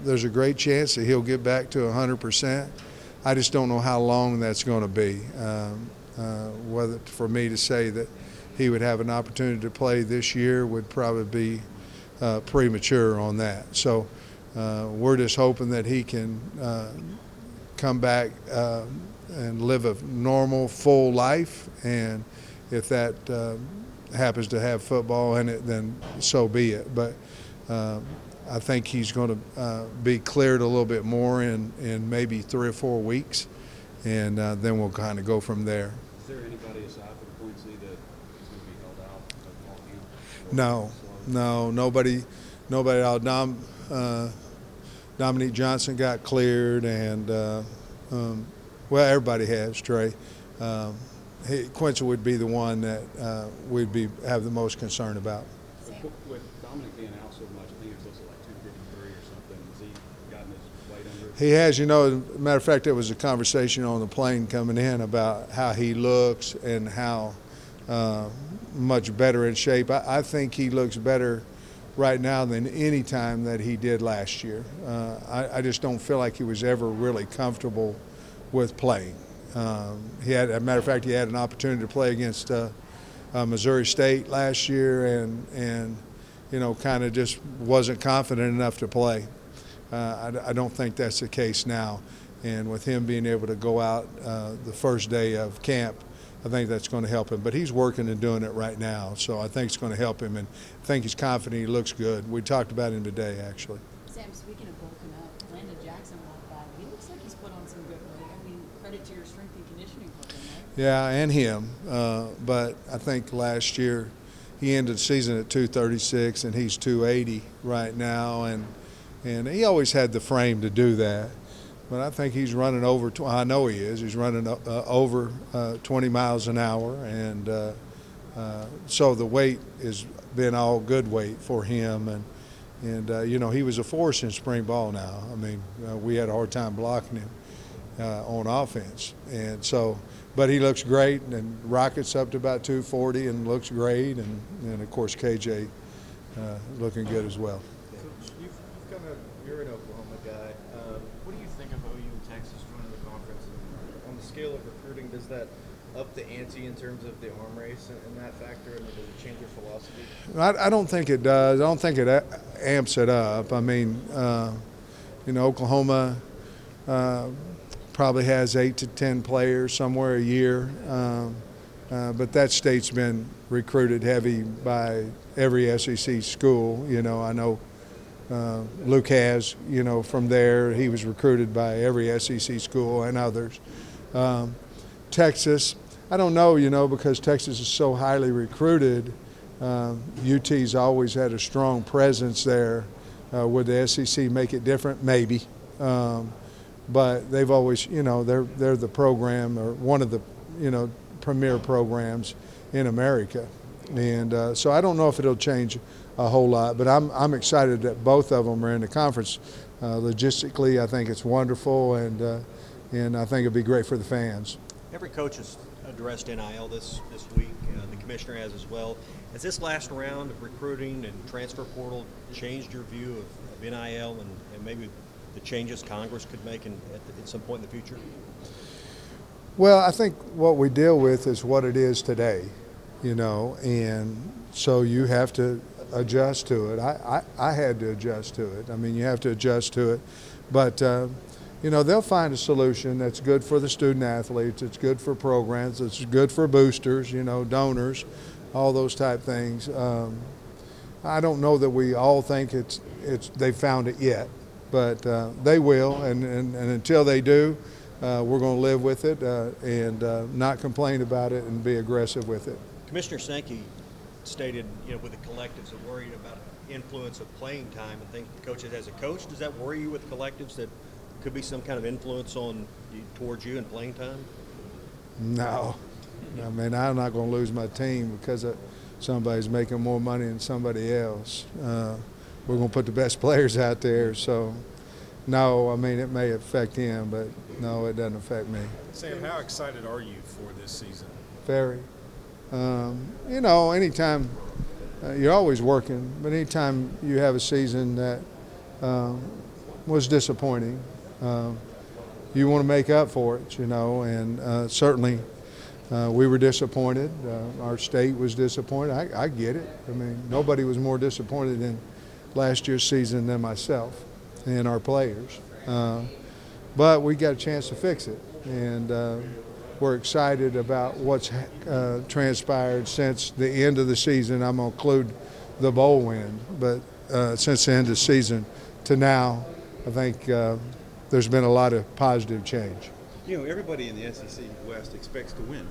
there's a great chance that he'll get back to 100%. I just don't know how long that's going to be. Whether for me to say that he would have an opportunity to play this year would probably be premature on that. So we're just hoping that he can come back and live a normal, full life. And if that happens to have football in it, then so be it. But I think he's going to be cleared a little bit more in maybe 3 or 4 weeks, and then we'll kind of go from there. Is there anybody aside from Quincy that is going to be held out? No, nobody out. Dominique Johnson got cleared, and well, everybody has. Trey, Quincy would be the one that we'd have the most concern about. With Dominic being out so much, I think it was listed like 253 or something. Has he gotten his weight under? He has. As a matter of fact, there was a conversation on the plane coming in about how he looks and how much better in shape. I think he looks better right now than any time that he did last year. I just don't feel like he was ever really comfortable with playing. As a matter of fact, he had an opportunity to play against Missouri State last year, and kind of just wasn't confident enough to play. I don't think that's the case now. And with him being able to go out the first day of camp, I think that's going to help him. But he's working and doing it right now, so I think it's going to help him. And I think he's confident. He looks good. We talked about him today, actually. Sam, speaking of bulking up, Landon Jackson walked by. He looks like he's put on some good weight. I mean, credit to your strength and conditioning program, right? Yeah, and him. But I think last year he ended the season at 236, and he's 280 right now. And he always had the frame to do that. But I think he's running over. I know he is. He's running over 20 miles an hour, and so the weight has been all good weight for him. And he was a force in spring ball. Now, I mean, we had a hard time blocking him on offense, and so. But he looks great, and rockets up to about 240 and looks great, and of course KJ looking good as well. Coach, you're an Oklahoma guy. What do you think of OU and Texas joining the conference? On the scale of recruiting, does that up the ante in terms of the arm race and that factor, and does it change your philosophy? I don't think it does. I don't think it amps it up. I mean, Oklahoma probably has 8 to 10 players somewhere a year, but that state's been recruited heavy by every SEC school. I know Luke has, from there. He was recruited by every SEC school and others. Texas, I don't know, because Texas is so highly recruited. UT's always had a strong presence there. Would the SEC make it different? Maybe. But they've always, they're the program, or one of the, premier programs in America. And so I don't know if it'll change a whole lot, but I'm excited that both of them are in the conference. Logistically, I think it's wonderful, and I think it'll be great for the fans. Every coach has addressed NIL this week. The commissioner has as well. Has this last round of recruiting and transfer portal changed your view of NIL and maybe the changes Congress could make at some point in the future? Well, I think what we deal with is what it is today, and so you have to adjust to it. I had to adjust to it. I mean, you have to adjust to it. But, they'll find a solution that's good for the student athletes, it's good for programs, it's good for boosters, donors, all those type things. I don't know that we all think they found it yet, but they will, and until they do, we're going to live with it and not complain about it and be aggressive with it. Commissioner Sankey stated, with the collectives are worried about influence of playing time and think coaches as a coach. Does that worry you with collectives that could be some kind of influence towards you in playing time? No. I mean, I'm not going to lose my team because somebody's making more money than somebody else. We're going to put the best players out there. So, no, I mean, it may affect him, but no, it doesn't affect me. Sam, how excited are you for this season? Very. Anytime you're always working, but anytime you have a season that was disappointing. You want to make up for it, and certainly we were disappointed. Our state was disappointed. I get it. I mean, nobody was more disappointed in last year's season than myself and our players. But we got a chance to fix it, and we're excited about what's transpired since the end of the season. I'm going to include the bowl win, but since the end of the season to now, I think there's been a lot of positive change. Everybody in the SEC West expects to win,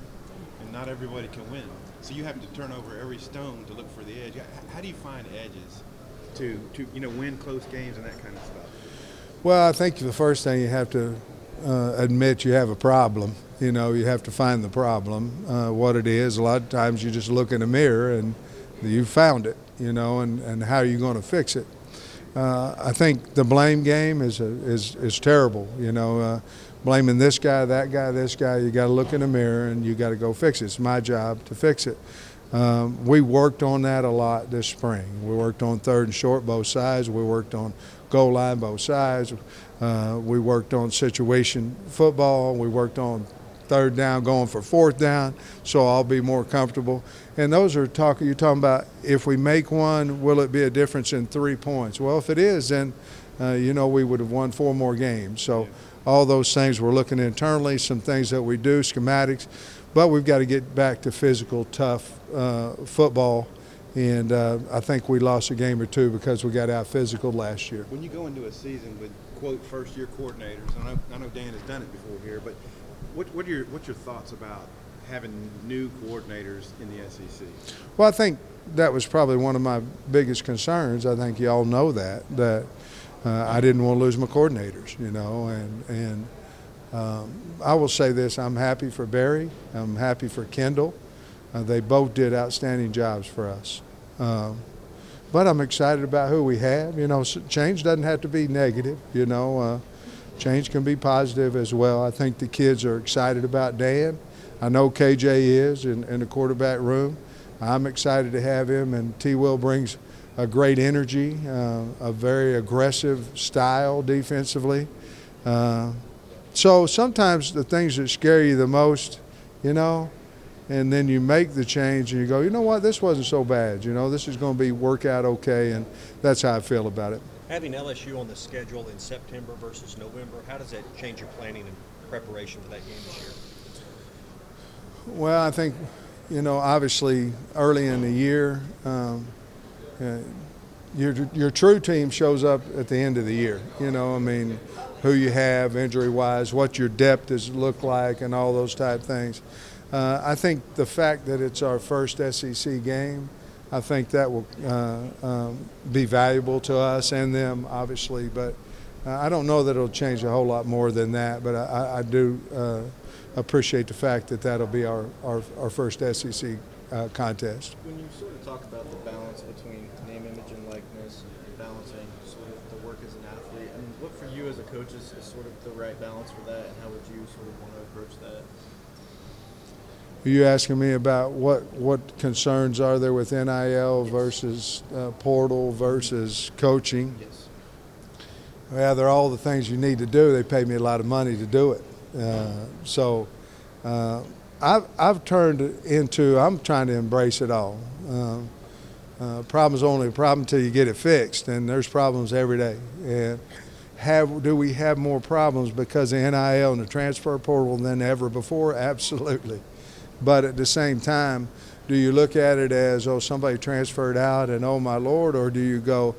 and not everybody can win. So you have to turn over every stone to look for the edge. How do you find edges to win close games and that kind of stuff? Well, I think the first thing you have to admit you have a problem. You have to find the problem, what it is. A lot of times you just look in the mirror and you found it, and how are you going to fix it? I think the blame game is terrible, blaming this guy, that guy, this guy. You got to look in the mirror and you got to go fix it. It's my job to fix it. We worked on that a lot this spring. We worked on third and short both sides. We worked on goal line both sides. We worked on situation football. We worked on third down going for fourth down, so I'll be more comfortable. And those are you're talking about if we make one, will it be a difference in 3 points? Well, if it is, then we would have won 4 more games. So all those things we're looking internally, some things that we do, schematics, but we've got to get back to physical, tough football. And I think we lost a game or two because we got out physical last year. When you go into a season with, quote, first-year coordinators, I know Dan has done it before here, but what's your thoughts about having new coordinators in the SEC? Well, I think that was probably one of my biggest concerns. I think you all know that I didn't want to lose my coordinators, and I will say this: I'm happy for Barry. I'm happy for Kendall. They both did outstanding jobs for us. But I'm excited about who we have. Change doesn't have to be negative. Change can be positive as well. I think the kids are excited about Dan. I know KJ is in the quarterback room. I'm excited to have him, and T. Will brings a great energy, a very aggressive style defensively. So sometimes the things that scare you the most, and then you make the change and you go, you know what, this wasn't so bad. This is going to work out okay, and that's how I feel about it. Having LSU on the schedule in September versus November, how does that change your planning and preparation for that game this year? Well, I think, obviously early in the year, your true team shows up at the end of the year. Who you have injury-wise, what your depth has looked like, and all those type things. I think the fact that it's our first SEC game, I think that will be valuable to us and them, obviously. But I don't know that it'll change a whole lot more than that. But I do appreciate the fact that that'll be our first SEC contest. When you sort of talk about the balance between name, image, and likeness, and balancing sort of the work as an athlete, what for you as a coach is sort of the right balance for that, and how would you sort of want to approach that? Are you asking me about what concerns are there with NIL versus portal versus coaching? Yes. Well, they're all the things you need to do. They pay me a lot of money to do it. So I've turned it into, I'm trying to embrace it all. Problem's only a problem until you get it fixed, and there's problems every day. And do we have more problems because of NIL and the transfer portal than ever before? Absolutely. But at the same time, do you look at it as, oh, somebody transferred out and oh, my Lord, or do you go,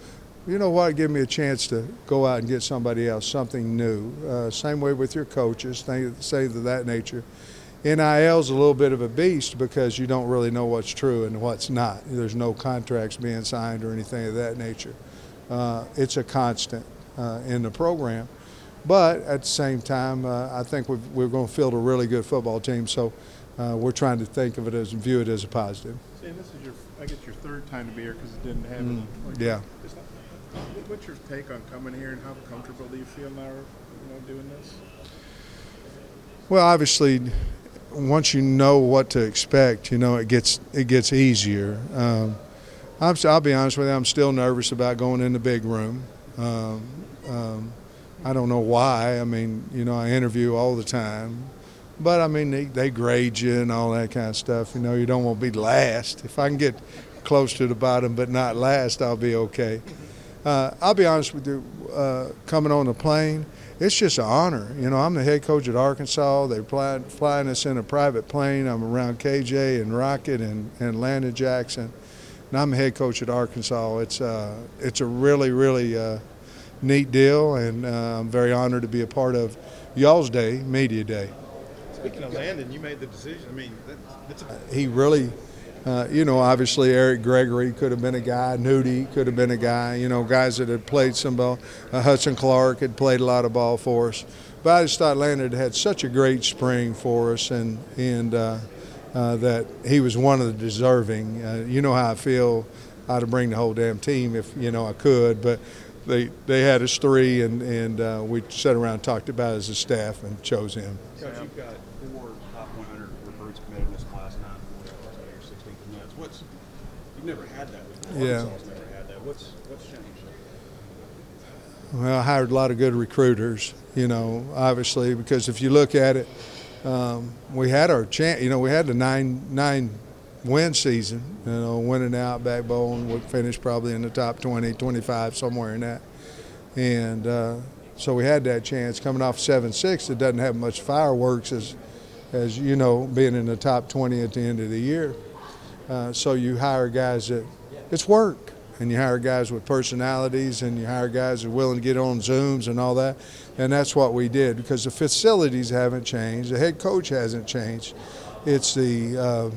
you know what, give me a chance to go out and get somebody else, something new. Same way with your coaches, things of that nature. NIL's a little bit of a beast because you don't really know what's true and what's not. There's no contracts being signed or anything of that nature. It's a constant in the program. But at the same time, I think we're going to field a really good football team. So we're trying to think of it as, view it as a positive. Sam, this is your third time to be here because it didn't happen. Yeah. What's your take on coming here, and how comfortable do you feel now, doing this? Well, obviously, once you know what to expect, it gets easier. I'll be honest with you, I'm still nervous about going in the big room. I don't know why. I mean, you know, I interview all the time. But, I mean, they grade you and all that kind of stuff. You know, you don't want to be last. If I can get close to the bottom but not last, I'll be okay. I'll be honest with you, coming on the plane, it's just an honor. You know, I'm the head coach at Arkansas. They're flying us in a private plane. I'm around KJ and Rocket and Landon Jackson. And I'm the head coach at Arkansas. It's a really, really neat deal, and I'm very honored to be a part of y'all's day, Media Day. Speaking of Landon, you made the decision. I mean, that's He really, you know, obviously Eric Gregory could have been a guy. Nudie could have been a guy. You know, guys that had played some ball. Hudson Clark had played a lot of ball for us. But I just thought Landon had such a great spring for us, and that he was one of the deserving. You know how I feel. I'd bring the whole damn team if, you know, I could. But they had us three, and we sat around and talked about it as a staff and chose him. Coach, you've got 4 top 100 recruits committed in this class, 9 4 your 16th commits. You've never had that before. Yeah. Arkansas's never had that. What's changed? Well, I hired a lot of good recruiters, you know, obviously, because if you look at it, we had our chance. You know, we had the nine win season, you know, winning the Outback Bowl, and we finished probably in the top 20, 25, somewhere in that. And so we had that chance coming off 7-6. It doesn't have much fireworks as you know, being in the top 20 at the end of the year. So you hire guys that it's work, and you hire guys with personalities, and you hire guys that are willing to get on Zooms and all that. And that's what we did, because the facilities haven't changed, the head coach hasn't changed. It's the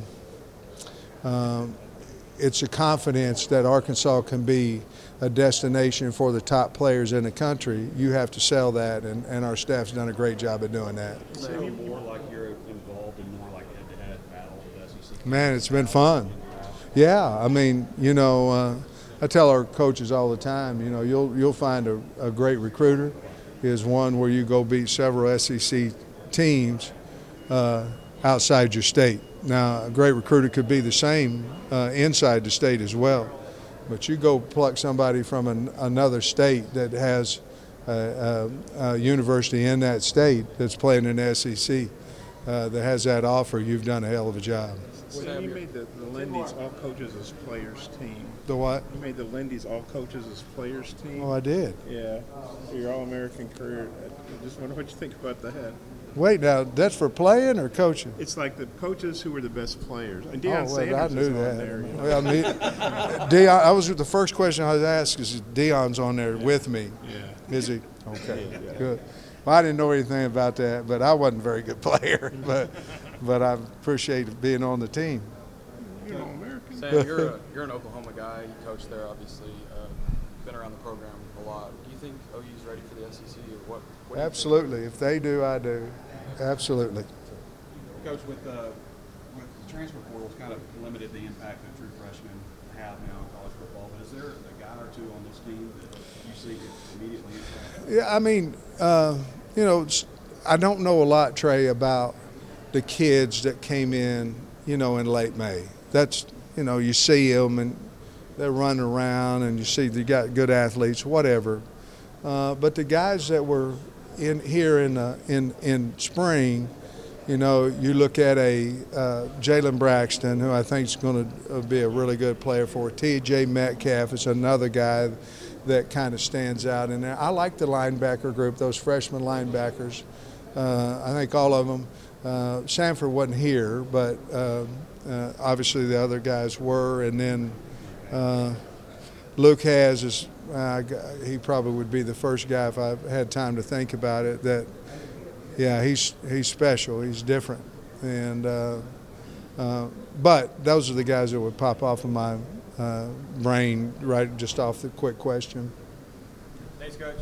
confidence that Arkansas can be a destination for the top players in the country. You have to sell that, and our staff's done a great job of doing that. Does it feel more like you're involved in more like head-to-head battle with SEC? Man, it's been fun. Yeah, I mean, you know, I tell our coaches all the time, you know, you'll find a great recruiter is one where you go beat several SEC teams outside your state. Now, a great recruiter could be the same inside the state as well. But you go pluck somebody from another state that has a university in that state that's playing in the SEC that has that offer, you've done a hell of a job. So you made the Lindy's all coaches as players team. The what? You made the Lindy's all coaches as players team. Oh, I did. Yeah, for your All-American career. I just wonder what you think about that. Wait, now, that's for playing or coaching? It's like the coaches who were the best players. And Oh, Deion well, Sanders I is knew on that. there. You know? Well, I mean, Deion, I was the first question I was asked is Deion's on there with me. Yeah. Is he? Okay, good. Well, I didn't know anything about that, but I wasn't a very good player. But I appreciate being on the team. You're an All-American. Sam, you're an Oklahoma guy. You coached there, obviously. Been around the program a lot. Do you think OU's ready for the SEC, or what do you think? Absolutely. If they do, I do. Absolutely. Coach, with the transfer portal, it's kind of limited the impact that true freshmen have now in college football. But is there a guy or two on this team that you see immediately impact? Yeah, I mean, you know, I don't know a lot, Trey, about the kids that came in, you know, in late May. That's, you know, you see them and they're running around, and you see they got good athletes, whatever. But the guys that were in here in spring, you know, you look at a Jalen Braxton, who I think is going to be a really good player for it. T.J. Metcalf is another guy that kind of stands out in there. I like the linebacker group, those freshman linebackers. I think all of them. Sanford wasn't here, but obviously the other guys were. And then Luke has he probably would be the first guy, if I had time to think about it, that, yeah, he's special. He's different. And but those are the guys that would pop off of my brain right just off the quick question. Thanks, Coach.